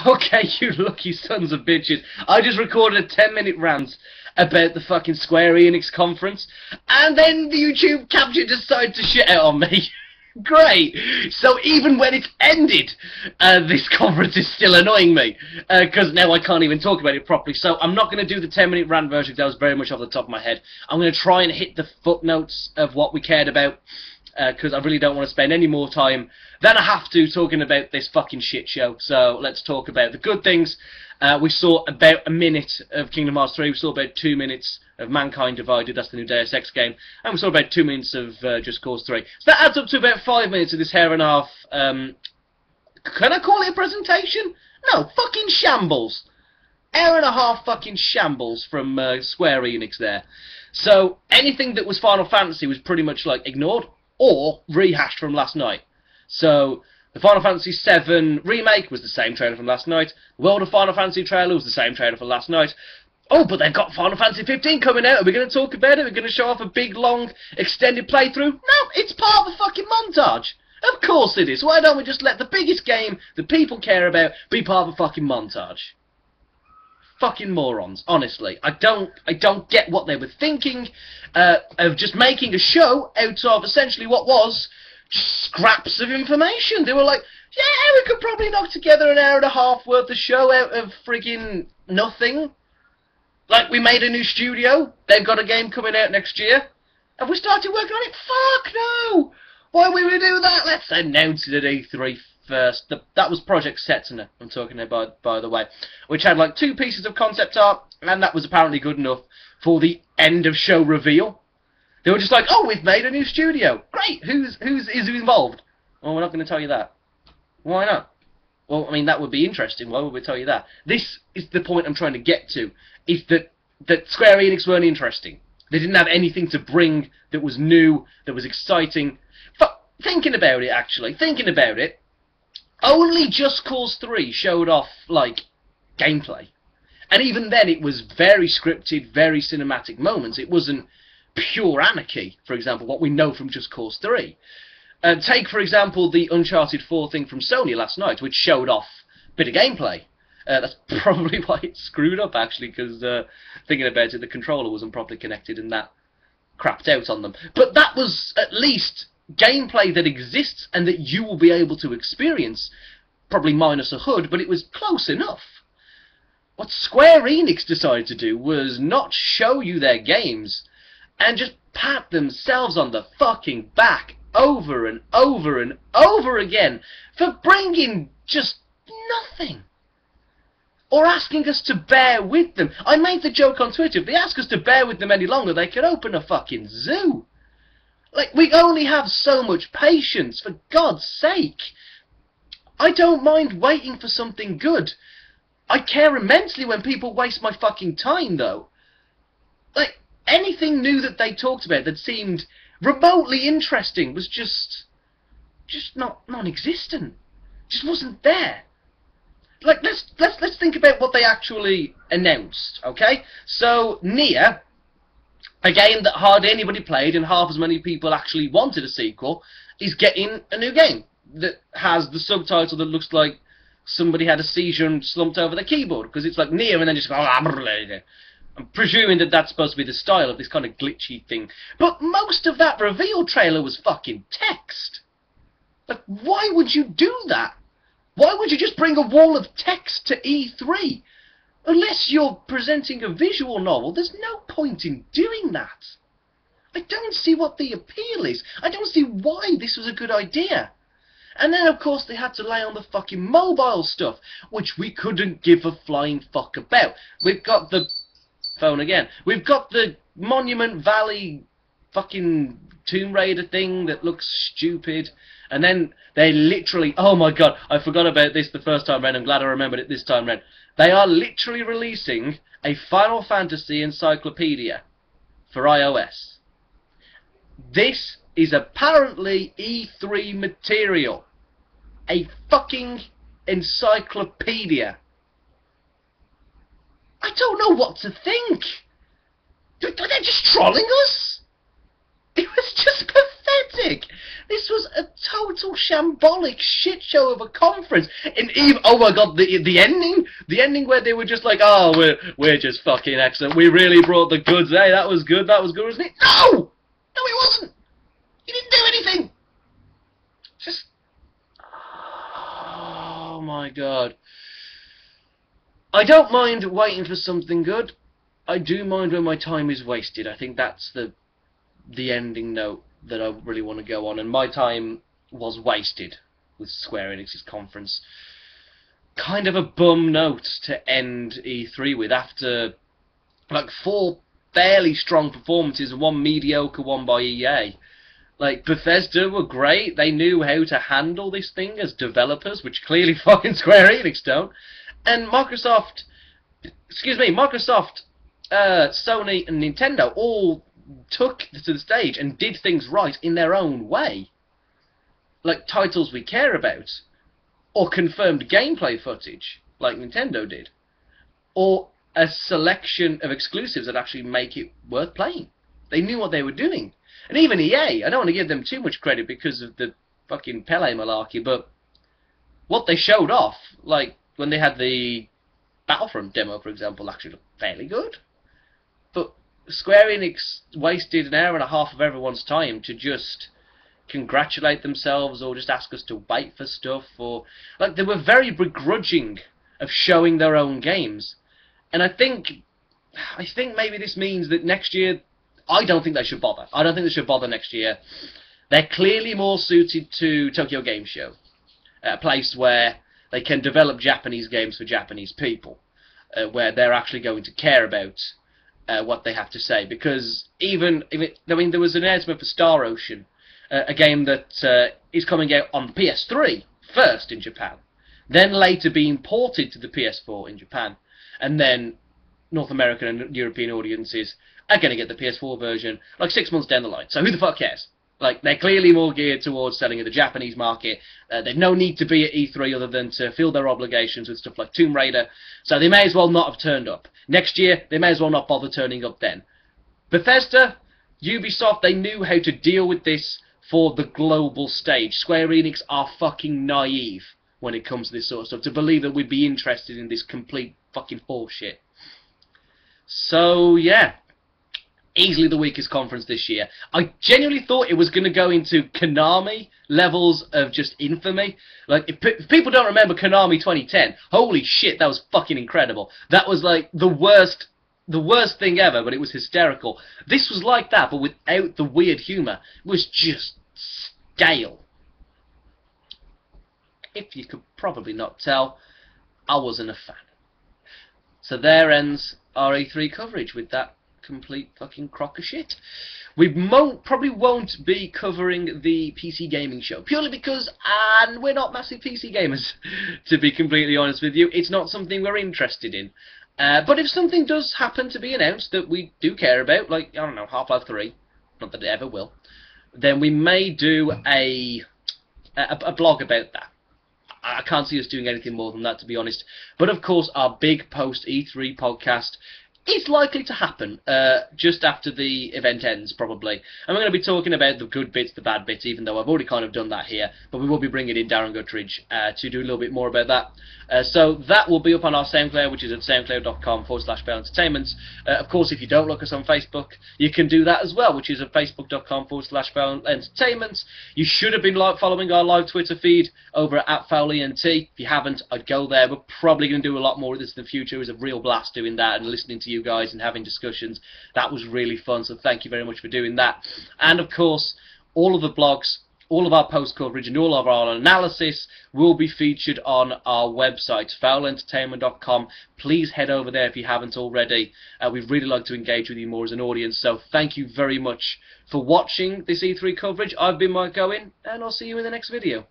Okay, you lucky sons of bitches. I just recorded a 10-minute rant about the fucking Square Enix conference, and then the YouTube capture decided to shit out on me. Great! So even when it's ended, this conference is still annoying me, because now I can't even talk about it properly. So I'm not going to do the 10-minute rant version, that was very much off the top of my head. I'm going to try and hit the footnotes of what we cared about, because I really don't want to spend any more time than I have to talking about this fucking shit show. So let's talk about the good things. We saw about a minute of Kingdom Hearts 3, we saw about 2 minutes of Mankind Divided, that's the new Deus Ex game, and we saw about 2 minutes of Just Cause 3. So that adds up to about 5 minutes of this hair and a half, can I call it a presentation? No, fucking shambles. Hour and a half fucking shambles from Square Enix there. So anything that was Final Fantasy was pretty much like ignored or rehashed from last night. So the Final Fantasy VII Remake was the same trailer from last night. The World of Final Fantasy trailer was the same trailer from last night. Oh, but they've got Final Fantasy 15 coming out. Are we going to talk about it? We're going to show off a big, long, extended playthrough? No, it's part of the fucking montage. Of course it is. Why don't we just let the biggest game that people care about be part of a fucking montage? Fucking morons, honestly. I don't get what they were thinking of just making a show out of essentially what was scraps of information. They were like, yeah, we could probably knock together an hour and a half worth of show out of friggin' nothing. Like, we made a new studio, they've got a game coming out next year. Have we started working on it? Fuck no! Why would we do that? Let's announce it at E3 first. That was Project Setsuna, I'm talking about, by the way, which had like 2 pieces of concept art, and that was apparently good enough for the end of show reveal. They were just like, oh, we've made a new studio. Great, who's involved? Well, we're not going to tell you that. Why not? Well, I mean, that would be interesting. Why would we tell you that? This is the point I'm trying to get to, is that Square Enix weren't interesting. They didn't have anything to bring that was new, that was exciting. Thinking about it, actually, only Just Cause 3 showed off, like, gameplay. And even then, it was very scripted, very cinematic moments. It wasn't pure anarchy, for example, what we know from Just Cause 3. Take, for example, the Uncharted 4 thing from Sony last night, which showed off a bit of gameplay. That's probably why it screwed up, actually, because thinking about it, the controller wasn't properly connected and that crapped out on them. But that was at least gameplay that exists and that you will be able to experience, probably minus a HUD, but it was close enough. What Square Enix decided to do was not show you their games and just pat themselves on the fucking back over and over and over again for bringing just nothing. Or asking us to bear with them. I made the joke on Twitter, if they ask us to bear with them any longer, they could open a fucking zoo. Like, we only have so much patience, for God's sake. I don't mind waiting for something good. I care immensely when people waste my fucking time, though. Like, anything new that they talked about that seemed remotely interesting was just non-existent. Just wasn't there. Like, let's think about what they actually announced, okay? So, Nier, a game that hardly anybody played and half as many people actually wanted a sequel, is getting a new game that has the subtitle that looks like somebody had a seizure and slumped over the keyboard, because it's like Nier and then just go... I'm presuming that that's supposed to be the style of this kind of glitchy thing. But most of that reveal trailer was fucking text. Like, why would you do that? Why would you just bring a wall of text to E3? Unless you're presenting a visual novel, there's no point in doing that. I don't see what the appeal is. I don't see why this was a good idea. And then, of course, they had to lay on the fucking mobile stuff, which we couldn't give a flying fuck about. We've got the... phone again. We've got the Monument Valley fucking Tomb Raider thing that looks stupid. And then they literally... oh my god, I forgot about this the first time round. I'm glad I remembered it this time round. They are literally releasing a Final Fantasy encyclopedia for iOS. This is apparently E3 material. A fucking encyclopedia. I don't know what to think. Are they just trolling us? It was just pathetic. pathetic. This was a total shambolic shit show of a conference. And even, oh my god, the ending where they were just like, oh, we're just fucking excellent. We really brought the goods. Hey, that was good, wasn't it? No, it wasn't. You didn't do anything. Just, oh my god. I don't mind waiting for something good. I do mind when my time is wasted. I think that's the ending note that I really want to go on. And my time was wasted with Square Enix's conference. Kind of a bum note to end E3 with after like 4 fairly strong performances and 1 mediocre one by EA. Like, Bethesda were great. They knew how to handle this thing as developers, which clearly fucking Square Enix don't. And Microsoft, Sony and Nintendo all took to the stage and did things right in their own way. Like titles we care about, or confirmed gameplay footage, like Nintendo did, or a selection of exclusives that actually make it worth playing. They knew what they were doing. And even EA, I don't want to give them too much credit because of the fucking Pele malarkey, but what they showed off, like when they had the Battlefront demo, for example, actually looked fairly good. But Square Enix wasted an hour and a half of everyone's time to just congratulate themselves or just ask us to wait for stuff, or like they were very begrudging of showing their own games. And I think maybe this means that next year, I don't think they should bother. I don't think they should bother next year. They're clearly more suited to Tokyo Game Show, a place where they can develop Japanese games for Japanese people, where they're actually going to care about what they have to say. Because there was an announcement for Star Ocean, a game that is coming out on PS3 first in Japan, then later being ported to the PS4 in Japan, and then North American and European audiences are going to get the PS4 version like 6 months down the line. So who the fuck cares? Like, they're clearly more geared towards selling in the Japanese market. They've no need to be at E3 other than to fill their obligations with stuff like Tomb Raider. So they may as well not have turned up. Next year, they may as well not bother turning up then. Bethesda, Ubisoft, they knew how to deal with this for the global stage. Square Enix are fucking naive when it comes to this sort of stuff, to believe that we'd be interested in this complete fucking bullshit. So, yeah. Easily the weakest conference this year. I genuinely thought it was going to go into Konami levels of just infamy. Like, if people don't remember Konami 2010, holy shit, that was fucking incredible. That was like the worst thing ever, but it was hysterical. This was like that, but without the weird humour. It was just stale. If you could probably not tell, I wasn't a fan. So there ends our E3 coverage with that complete fucking crock of shit. We probably won't be covering the PC gaming show, purely because we're not massive PC gamers, to be completely honest with you. It's not something we're interested in. But if something does happen to be announced that we do care about, like, I don't know, Half-Life 3, not that it ever will, then we may do a blog about that. I can't see us doing anything more than that, to be honest. But of course, our big post-E3 podcast is likely to happen just after the event ends, probably. And we're going to be talking about the good bits, the bad bits, even though I've already kind of done that here. But we will be bringing in Darren Guttridge to do a little bit more about that. So that will be up on our SoundCloud, which is at soundcloud.com/FailEntertainment. Of course, if you don't like us on Facebook, you can do that as well, which is at facebook.com/FailEntertainment. You should have been following our live Twitter feed over at FoulENT. If you haven't, I'd go there. We're probably going to do a lot more of this in the future. It was a real blast doing that and listening to you guys and having discussions. That was really fun, so thank you very much for doing that. And of course, all of the blogs, all of our post coverage and all of our analysis will be featured on our website, foulentertainment.com. Please head over there if you haven't already. We'd really like to engage with you more as an audience, so thank you very much for watching this E3 coverage. I've been Mike Owen, and I'll see you in the next video.